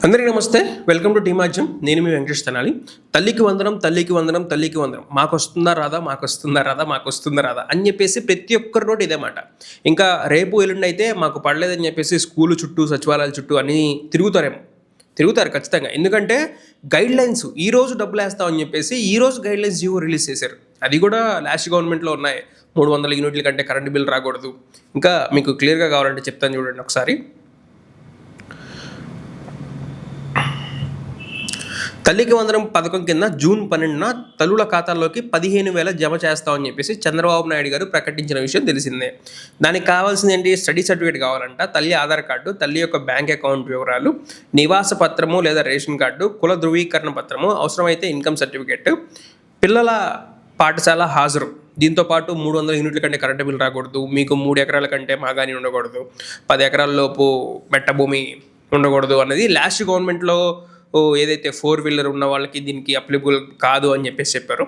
అందరికీ నమస్తే. Welcome to టీమాజ్యం. నేను మీ వెంకటేష్ తెనాలి. తల్లికి వందనం, తల్లికి వందనం, తల్లికి వందనం. మాకొస్తుందా రాదా, మాకొస్తుందా రాదా, మాకొస్తుందా రాదా అని చెప్పేసి ప్రతి ఒక్కరి నోటి ఇదే మాట. ఇంకా రేపు ఎల్లుండి అయితే మాకు పడలేదని చెప్పేసి స్కూలు చుట్టూ, సచివాలయాల చుట్టూ అని తిరుగుతారు ఖచ్చితంగా. ఎందుకంటే గైడ్లైన్స్ ఈరోజు డబ్బులు వేస్తామని చెప్పేసి ఈరోజు గైడ్లైన్స్ జీవో రిలీజ్ చేశారు. అది కూడా లాస్ట్ గవర్నమెంట్లో ఉన్నాయి. 300 యూనిట్ల కంటే కరెంటు బిల్ రాకూడదు. ఇంకా మీకు క్లియర్గా కావాలంటే చెప్తాను చూడండి ఒకసారి. తల్లికి వందనం పథకం కింద జూన్ 12న తల్లుల ఖాతాల్లోకి 15,000 జమ చేస్తామని చెప్పేసి చంద్రబాబు నాయుడు గారు ప్రకటించిన విషయం తెలిసిందే. దానికి కావాల్సింది ఏంటి? స్టడీ సర్టిఫికేట్ కావాలంట, తల్లి ఆధార్ కార్డు, తల్లి యొక్క బ్యాంక్ అకౌంట్ వివరాలు, నివాస పత్రము లేదా రేషన్ కార్డు, కుల ధృవీకరణ పత్రము, అవసరమైతే ఇన్కమ్ సర్టిఫికేట్, పిల్లల పాఠశాల హాజరు. దీంతోపాటు 300 యూనిట్ల కంటే కరెంటు బిల్ రాకూడదు, మీకు 3 ఎకరాల కంటే మాగాని ఉండకూడదు, 10 ఎకరాల లోపు మెట్ట భూమి ఉండకూడదు అన్నది లాస్ట్ గవర్నమెంట్లో ఏదైతే 4 వీలర్ ఉన్న వాళ్ళకి దీనికి అప్లికబుల్ కాదు అని చెప్పేసి చెప్పారు.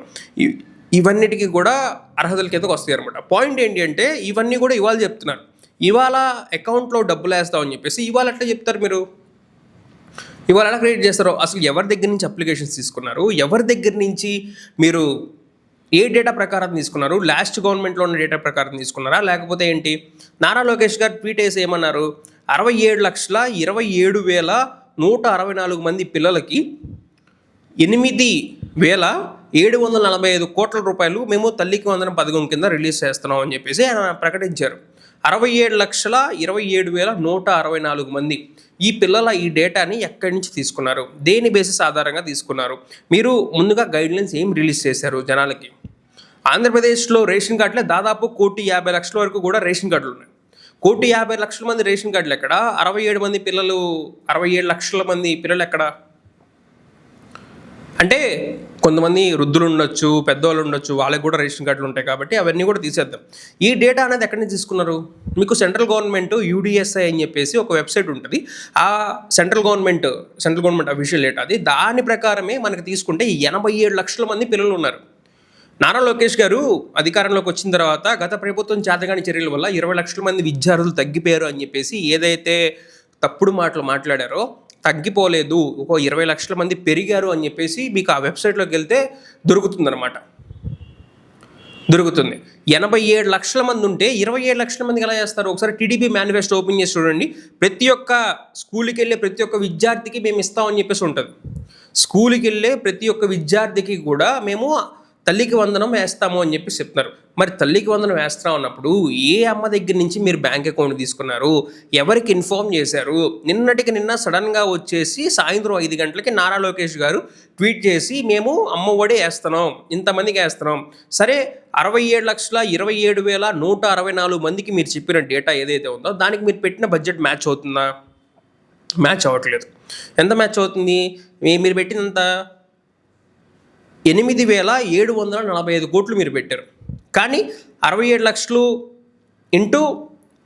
ఇవన్నిటికీ కూడా అర్హతల కిందకు వస్తాయి అనమాట. పాయింట్ ఏంటి అంటే ఇవన్నీ కూడా ఇవాళ చెప్తున్నారు. ఇవాళ అకౌంట్లో డబ్బులు వేస్తామని చెప్పేసి ఇవాళ ఎట్లా చెప్తారు మీరు? ఇవాళ ఎలా క్రియేట్ చేస్తారో, అసలు ఎవరి దగ్గర నుంచి అప్లికేషన్స్ తీసుకున్నారు, ఎవరి దగ్గర నుంచి మీరు ఏ డేటా ప్రకారం తీసుకున్నారు, లాస్ట్ గవర్నమెంట్లో ఉన్న డేటా ప్రకారం తీసుకున్నారా లేకపోతే ఏంటి? నారా లోకేష్ గారు ట్వీట్ వేసి ఏమన్నారు? 67,27,164 మంది పిల్లలకి 8,745 కోట్ల రూపాయలు మేము తల్లికి వందనం పథకం కింద రిలీజ్ చేస్తున్నాం అని చెప్పేసి ఆయన ప్రకటించారు. 67,27,164 మంది ఈ పిల్లల ఈ డేటాని ఎక్కడి నుంచి తీసుకున్నారు, దేని బేసిస్ ఆధారంగా తీసుకున్నారు? మీరు ముందుగా గైడ్లైన్స్ ఏం రిలీజ్ చేశారు జనాలకి? ఆంధ్రప్రదేశ్లో రేషన్ కార్డులే దాదాపు 1,50,00,000 వరకు కూడా రేషన్ కార్డులు ఉన్నాయి. 1,50,00,000 మంది రేషన్ కార్డులు ఎక్కడ? 67 లక్షల మంది పిల్లలు ఎక్కడ? అంటే కొంతమంది వృద్ధులు ఉండొచ్చు, పెద్దవాళ్ళు ఉండొచ్చు, వాళ్ళకి కూడా రేషన్ కార్డులు ఉంటాయి కాబట్టి అవన్నీ కూడా తీసేద్దాం. ఈ డేటా అనేది ఎక్కడి నుంచి తీసుకున్నారు? మీకు సెంట్రల్ గవర్నమెంట్ UDSI అని చెప్పేసి ఒక వెబ్సైట్ ఉంటుంది. ఆ సెంట్రల్ గవర్నమెంట్ అఫీషియల్ డేటా అది. దాని ప్రకారమే మనకి తీసుకుంటే 87 లక్షల మంది పిల్లలు ఉన్నారు. నారా లోకేష్ గారు అధికారంలోకి వచ్చిన తర్వాత గత ప్రభుత్వం చేతగాని చర్యల వల్ల 20 లక్షల మంది విద్యార్థులు తగ్గిపోయారు అని చెప్పేసి ఏదైతే తప్పుడు మాటలు మాట్లాడారో, తగ్గిపోలేదు, ఒక 20 లక్షల మంది పెరిగారు అని చెప్పేసి మీకు ఆ వెబ్సైట్లోకి వెళ్తే దొరుకుతుంది. 87 లక్షల మంది ఉంటే 27 లక్షల మందికి ఎలా చేస్తారు? ఒకసారి టీడీపీ మేనిఫెస్టో ఓపెన్ చేసి చూడండి. ప్రతి ఒక్క స్కూల్కి వెళ్ళే ప్రతి ఒక్క విద్యార్థికి మేము ఇస్తామని చెప్పేసి ఉంటుంది. స్కూల్కి వెళ్ళే ప్రతి ఒక్క విద్యార్థికి కూడా మేము తల్లికి వందనం వేస్తాము అని చెప్పి చెప్తున్నారు. మరి తల్లికి వందనం వేస్తాం అన్నప్పుడు ఏ అమ్మ దగ్గర నుంచి మీరు బ్యాంక్ అకౌంట్ తీసుకున్నారు, ఎవరికి ఇన్ఫార్మ్ చేశారు? నిన్నటికి నిన్న సడన్గా వచ్చేసి సాయంత్రం 5 గంటలకి నారా లోకేష్ గారు ట్వీట్ చేసి మేము అమ్మ ఒడి వేస్తున్నాం, ఇంతమందికి వేస్తున్నాం. సరే, 67,27,164 మందికి మీరు చెప్పిన డేటా ఏదైతే ఉందో దానికి మీరు పెట్టిన బడ్జెట్ మ్యాచ్ అవుతుందా? మ్యాచ్ అవ్వట్లేదు. ఎంత మ్యాచ్ అవుతుంది? మీరు పెట్టినంత 8,745 కోట్లు మీరు పెట్టారు. కానీ 67 లక్షలు ఇంటూ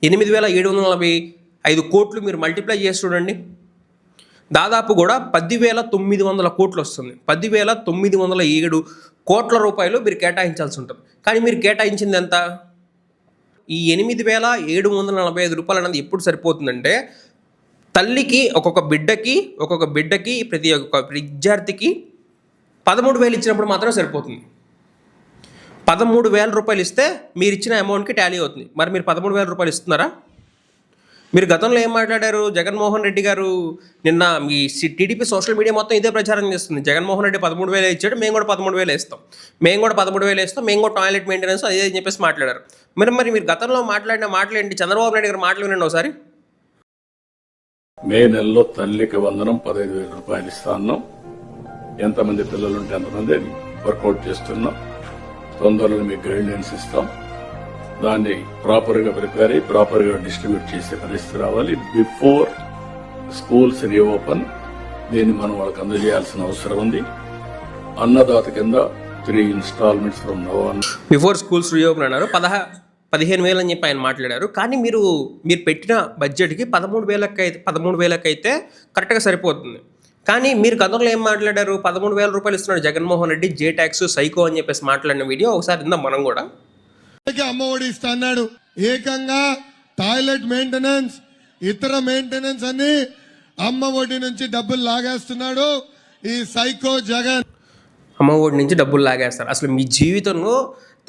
8,745 కోట్లు మీరు మల్టిప్లై చేసి చూడండి, దాదాపు కూడా 10,900 కోట్లు వస్తుంది. 10,907 కోట్ల రూపాయలు మీరు కేటాయించాల్సి ఉంటుంది. కానీ మీరు కేటాయించింది ఎంత? ఈ 8,745 రూపాయలు అనేది ఎప్పుడు సరిపోతుందంటే, తల్లికి ఒక్కొక్క బిడ్డకి ప్రతి ఒక్క విద్యార్థికి 13,000 ఇచ్చినప్పుడు మాత్రం సరిపోతుంది. 13,000 రూపాయలు ఇస్తే మీరు ఇచ్చిన అమౌంట్కి టాలీ అవుతుంది. మరి మీరు 13,000 రూపాయలు ఇస్తున్నారా? మీరు గతంలో ఏం మాట్లాడారు? జగన్మోహన్ రెడ్డి గారు నిన్న మీ టీడీపీ సోషల్ మీడియా మొత్తం ఇదే ప్రచారం చేస్తుంది. జగన్మోహన్ రెడ్డి 13,000 ఇచ్చాడు, మేము కూడా 13,000 ఇస్తాం, మేము కూడా టాయిలెట్ మెయింటెనెన్స్ అదే అని చెప్పేసి మాట్లాడారు. మీరు గతంలో మాట్లాడిన మాటలేంటి? చంద్రబాబు నాయుడు గారు మాటలు వినండి ఒకసారి. మే నెలలో తల్లికి వందనం 15,000 రూపాయలు ఇస్తాను. ఎంతమంది పిల్లలు ఉంటే అంతమంది వర్కౌట్ చేస్తున్నాం. తొందరలో మీకు గైడ్లైన్స్ ఇస్తాం. దాన్ని ప్రాపర్ గా ప్రిపేర్ అయ్యి ప్రాపర్ గా డిస్ట్రిబ్యూట్ చేసే పరిస్థితి రావాలి. బిఫోర్ స్కూల్స్ రీఓపెన్ దీన్ని మనం వాళ్ళకి అందజేయాల్సిన అవసరం ఉంది. అన్నదాత కింద 3 installments from now on. Before schools reopen అన్నారు. 15,000 అని చెప్పి ఆయన మాట్లాడారు. కానీ మీరు పెట్టిన బడ్జెట్కి 13,000 అయితే కరెక్ట్గా సరిపోతుంది. కానీ మీరు గతంలో ఏం మాట్లాడారు? 13,000 రూపాయలు ఇస్తున్నాడు Jaganmohan Reddy, J tax psycho అని చెప్పేసి మాట్లాడిన వీడియో ఒకసారి ఇందాం మనం కూడా. అమ్మఒడి ఇస్తున్నాడు, ఏకంగా టాయిలెట్ మెయింటెనెన్స్, ఇతర మెయింటెనెన్స్ అన్ని అమ్మ ఒడి నుంచి డబ్బులు లాగేస్తున్నాడు ఈ సైకో జగన్. అమ్మ ఒడి నుంచి డబ్బులు లాగేస్తారు. అసలు మీ జీవితంలో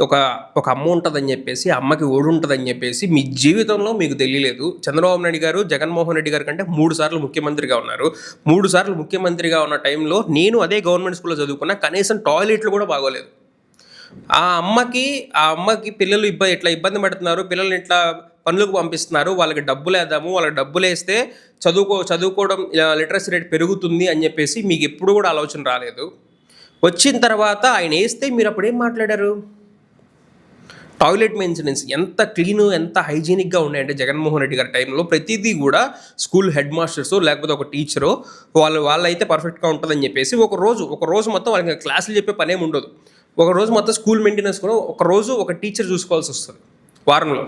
ఒక అమ్మ ఉంటుందని చెప్పేసి, అమ్మకి ఒడి ఉంటుందని చెప్పేసి మీ జీవితంలో మీకు తెలియలేదు. చంద్రబాబు నాయుడు గారు జగన్మోహన్ రెడ్డి గారి కంటే 3 సార్లు ముఖ్యమంత్రిగా ఉన్నారు. 3 సార్లు ముఖ్యమంత్రిగా ఉన్న టైంలో నేను అదే గవర్నమెంట్ స్కూల్లో చదువుకున్నా, కనీసం టాయిలెట్లు కూడా బాగోలేదు. ఆ అమ్మకి పిల్లలు ఇట్లా ఇబ్బంది పడుతున్నారు, పిల్లల్ని ఇట్లా పనులకు పంపిస్తున్నారు, వాళ్ళకి డబ్బులు వేద్దాము, వాళ్ళకి డబ్బులు వేస్తే చదువుకోవడం లిటరసీ రేట్ పెరుగుతుంది అని చెప్పేసి మీకు ఎప్పుడు కూడా ఆలోచన రాలేదు. వచ్చిన తర్వాత ఆయన వేస్తే మీరు అప్పుడు ఏం మాట్లాడారు? టాయిలెట్ మెయింటెనెన్స్ ఎంత క్లీను, ఎంత హైజీనిక్గా ఉన్నాయంటే జగన్మోహన్ రెడ్డి గారి టైంలో ప్రతిదీ కూడా స్కూల్ హెడ్ మాస్టర్స్ లేకపోతే ఒక టీచరు వాళ్ళైతే పర్ఫెక్ట్గా ఉంటుందని చెప్పేసి ఒక రోజు మొత్తం వాళ్ళకి క్లాసులు చెప్పే పనేమి ఉండదు. ఒక రోజు మొత్తం స్కూల్ మెయింటెనెన్స్ కూడా ఒక రోజు ఒక టీచర్ చూసుకోవాల్సి వస్తుంది. వారంలో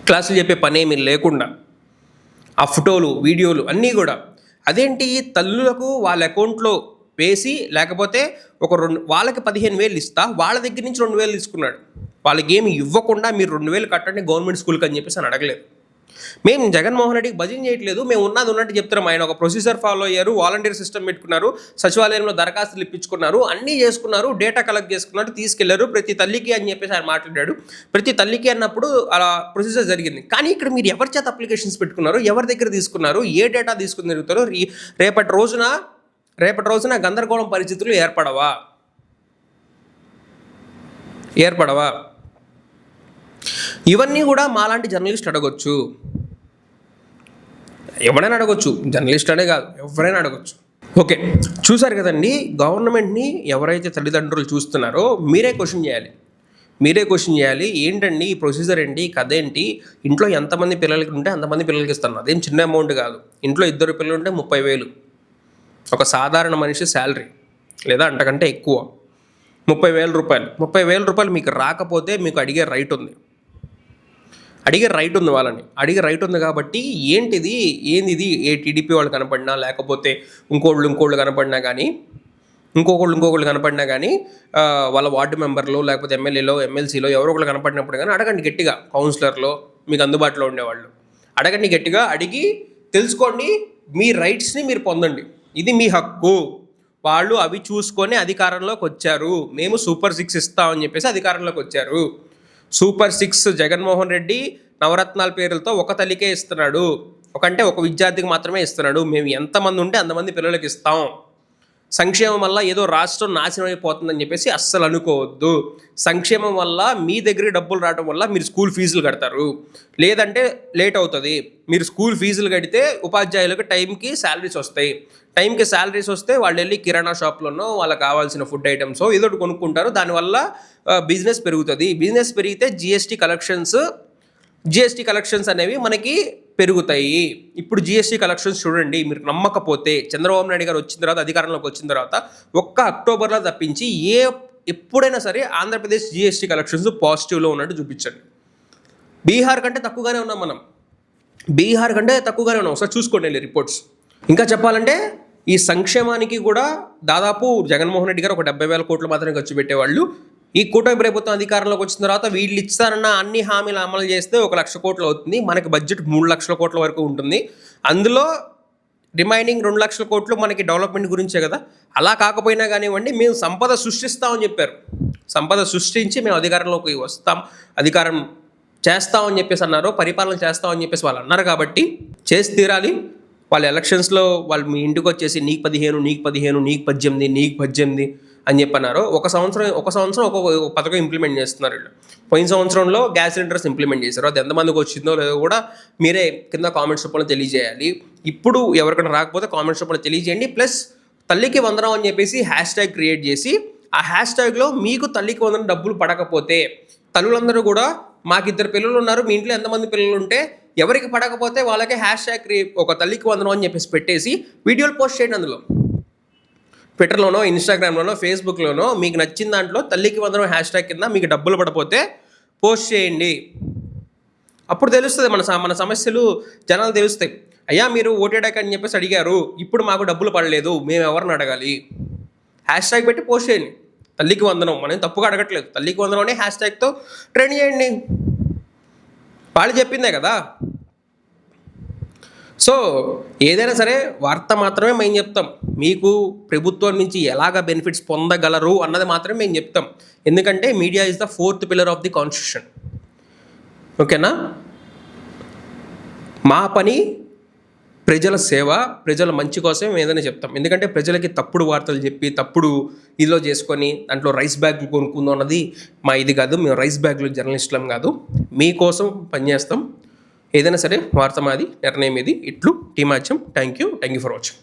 క్లాసులు చెప్పే పనేమి లేకుండా ఆ ఫోటోలు, వీడియోలు అన్నీ కూడా. అదేంటి, తల్లులకు వాళ్ళ అకౌంట్లో వేసి లేకపోతే వాళ్ళకి 15,000 ఇస్తా, వాళ్ళ దగ్గర నుంచి 2,000 తీసుకున్నాడు. వాళ్ళకి ఏమి ఇవ్వకుండా మీరు 2,000 కట్టండి గవర్నమెంట్ స్కూల్కి అని చెప్పేసి అని అడగలేదు. మేము జగన్మోహన్ రెడ్డికి భజన చేయట్లేదు, మేము ఉన్నట్టు చెప్తున్నాం. ఆయన ఒక ప్రొసీజర్ ఫాలో అయ్యారు, వాలంటీర్ సిస్టమ్ పెట్టుకున్నారు, సచివాలయంలో దరఖాస్తులు ఇప్పించుకున్నారు, అన్నీ చేసుకున్నారు, డేటా కలెక్ట్ చేసుకున్నారు, తీసుకెళ్లారు ప్రతి తల్లికి అని చెప్పేసి ఆయన మాట్లాడాడు. ప్రతి తల్లికి అన్నప్పుడు అలా ప్రొసీజర్ జరిగింది. కానీ ఇక్కడ మీరు ఎవరి చేత అప్లికేషన్స్ పెట్టుకున్నారు, ఎవరి దగ్గర తీసుకున్నారు, ఏ డేటా తీసుకుని తిరుగుతారో రేపటి రోజున గందరగోళం పరిస్థితులు ఏర్పడవా? ఇవన్నీ కూడా మాలాంటి జర్నలిస్ట్ అడగొచ్చు, ఎవరైనా అడగొచ్చు, జర్నలిస్ట్ అనే కాదు, ఎవరైనా అడగొచ్చు. ఓకే, చూసారు కదండి. గవర్నమెంట్ని ఎవరైతే తల్లిదండ్రులు చూస్తున్నారో మీరే క్వశ్చన్ చేయాలి. ఏంటండి ఈ ప్రొసీజర్ ఏంటి, కథ ఏంటి? ఇంట్లో ఎంతమంది పిల్లలకి ఉంటే అంతమంది పిల్లలకి ఇస్తాను, అదేం చిన్న అమౌంట్ కాదు. ఇంట్లో 2 పిల్లలు ఉంటే 30,000 ఒక సాధారణ మనిషి శాలరీ, లేదా అంతకంటే ఎక్కువ. 30,000 రూపాయలు. 30,000 రూపాయలు మీకు రాకపోతే మీకు అడిగే రైట్ ఉంది వాళ్ళని. అడిగే రైట్ ఉంది కాబట్టి ఏంది ఏ టీడీపీ వాళ్ళు కనపడినా, లేకపోతే ఇంకోళ్ళు కనపడినా కానీ, ఇంకొకళ్ళు కనపడినా కానీ, వాళ్ళ వార్డు మెంబర్లు లేకపోతే ఎమ్మెల్యేలో ఎమ్మెల్సీలో ఎవరో ఒకళ్ళు కనపడినప్పుడు కానీ అడగండి గట్టిగా. కౌన్సిలర్లో మీకు అందుబాటులో ఉండేవాళ్ళు అడగండి గట్టిగా. అడిగి తెలుసుకోండి, మీ రైట్స్ని మీరు పొందండి. ఇది మీ హక్కు. వాళ్ళు అవి చూసుకొని అధికారంలోకి వచ్చారు. మేము సూపర్ 6 ఇస్తామని చెప్పేసి అధికారంలోకి వచ్చారు. సూపర్ 6 జగన్మోహన్ రెడ్డి నవరత్నాల పేరులతో ఒక తల్లికే ఇస్తున్నాడు, ఒక విద్యార్థికి మాత్రమే ఇస్తున్నాడు. మేము ఎంతమంది ఉంటే అంతమంది పిల్లలకి ఇస్తాం. సంక్షేమం వల్ల ఏదో రాష్ట్రం నాశనం అయిపోతుందని చెప్పేసి అస్సలు అనుకోవద్దు. సంక్షేమం వల్ల మీ దగ్గరికి డబ్బులు రావడం వల్ల మీరు స్కూల్ ఫీజులు కడతారు, లేదంటే లేట్ అవుతుంది. మీరు స్కూల్ ఫీజులు కడితే ఉపాధ్యాయులకు టైంకి శాలరీస్ వస్తే వాళ్ళు వెళ్ళి కిరాణా షాప్లోనో వాళ్ళకి కావాల్సిన ఫుడ్ ఐటమ్స్ ఏదో ఒకటి కొనుక్కుంటారు. దానివల్ల బిజినెస్ పెరుగుతుంది. బిజినెస్ పెరిగితే జిఎస్టీ కలెక్షన్స్ అనేవి మనకి పెరుగుతాయి. ఇప్పుడు జిఎస్టీ కలెక్షన్స్ చూడండి, మీరు నమ్మకపోతే చంద్రబాబు నాయుడు గారు అధికారంలోకి వచ్చిన తర్వాత ఒక్క అక్టోబర్లో తప్పించి ఎప్పుడైనా సరే ఆంధ్రప్రదేశ్ జిఎస్టీ కలెక్షన్స్ పాజిటివ్లో ఉన్నట్టు చూపించండి. బీహార్ కంటే తక్కువగానే ఉన్నాం ఒకసారి చూసుకోండి రిపోర్ట్స్. ఇంకా చెప్పాలంటే ఈ సంక్షేమానికి కూడా దాదాపు జగన్మోహన్ రెడ్డి గారు ఒక 70,000 కోట్లు మాత్రమే ఖర్చు పెట్టేవాళ్ళు. ఈ కూటమి ప్రభుత్వం అధికారంలోకి వచ్చిన తర్వాత వీళ్ళు ఇస్తారన్న అన్ని హామీలు అమలు చేస్తే 1,00,000 కోట్లు అవుతుంది. మనకి బడ్జెట్ 3,00,000 కోట్ల వరకు ఉంటుంది. అందులో రిమైనింగ్ 2,00,000 కోట్లు మనకి డెవలప్మెంట్ గురించే కదా. అలా కాకపోయినా కానివ్వండి, మేము సంపద సృష్టిస్తామని చెప్పారు. సంపద సృష్టించి మేము అధికారంలోకి వస్తాం, అధికారం చేస్తామని చెప్పేసి అన్నారు, పరిపాలన చేస్తామని చెప్పేసి వాళ్ళు అన్నారు. కాబట్టి చేసి తీరాలి. వాళ్ళ ఎలక్షన్స్లో వాళ్ళు మీ ఇంటికి వచ్చేసి నీకు 15, నీకు 18 అని చెప్పన్నారు. ఒక సంవత్సరం ఒక పథకం ఇంప్లిమెంట్ చేస్తున్నారు వీళ్ళు. పోయిన సంవత్సరంలో గ్యాస్ సిలిండర్స్ ఇంప్లిమెంట్ చేశారు. అది ఎంతమందికి వచ్చిందో లేదో కూడా మీరే కింద కామెంట్స్ రూపంలో తెలియజేయాలి. ఇప్పుడు ఎవరికైనా రాకపోతే కామెంట్స్ రూపంలో తెలియజేయండి. ప్లస్ తల్లికి వందనం అని చెప్పేసి #, క్రియేట్ చేసి ఆ #లో మీకు తల్లికి వందనం డబ్బులు పడకపోతే తల్లులందరూ కూడా మాకు 2 పిల్లలు ఉన్నారు, మీ ఇంట్లో ఎంతమంది పిల్లలు ఉంటే ఎవరికి పడకపోతే వాళ్ళకే #, ఒక తల్లికి వందనం అని చెప్పేసి పెట్టేసి వీడియోలు పోస్ట్ చేయండి. అందులో ట్విట్టర్లోనో, ఇన్స్టాగ్రామ్లోనో, ఫేస్బుక్లోనో మీకు నచ్చిన దాంట్లో తల్లికి వందనం # కింద మీకు డబ్బులు పడపోతే పోస్ట్ చేయండి. అప్పుడు తెలుస్తుంది మన సమస్యలు జనాలు తెలుస్తాయి. అయ్యా మీరు ఓటేడాక అని చెప్పేసి అడిగారు, ఇప్పుడు మాకు డబ్బులు పడలేదు, మేము ఎవరిని అడగాలి? # పెట్టి పోస్ట్ చేయండి. తల్లికి వందనం, మనం తప్పుగా అడగట్లేదు. తల్లికి వందనం అనే #తో ట్రెండ్ చేయండి. వాళ్ళు చెప్పిందే కదా. సో ఏదైనా సరే వార్త మాత్రమే మేము చెప్తాం. మీకు ప్రభుత్వం నుంచి ఎలాగ బెనిఫిట్స్ పొందగలరు అన్నది మాత్రమే మేము చెప్తాం. ఎందుకంటే media is the 4th pillar of the constitution. ఓకేనా? మా పని ప్రజల సేవ, ప్రజల మంచి కోసం మేము ఏదైనా చెప్తాం. ఎందుకంటే ప్రజలకి తప్పుడు వార్తలు చెప్పి తప్పుడు ఇదిలో చేసుకొని దాంట్లో రైస్ బ్యాగ్లు కొనుక్కుందాం అన్నది మా ఇది కాదు. మేము రైస్ బ్యాగ్లు జర్నలిస్టులం కాదు. మీకోసం పనిచేస్తాం. ఏదైనా సరే వార్త మాది, నిర్ణయం ఇది. ఇట్లు టీమాచ్యం. Thank you for watching.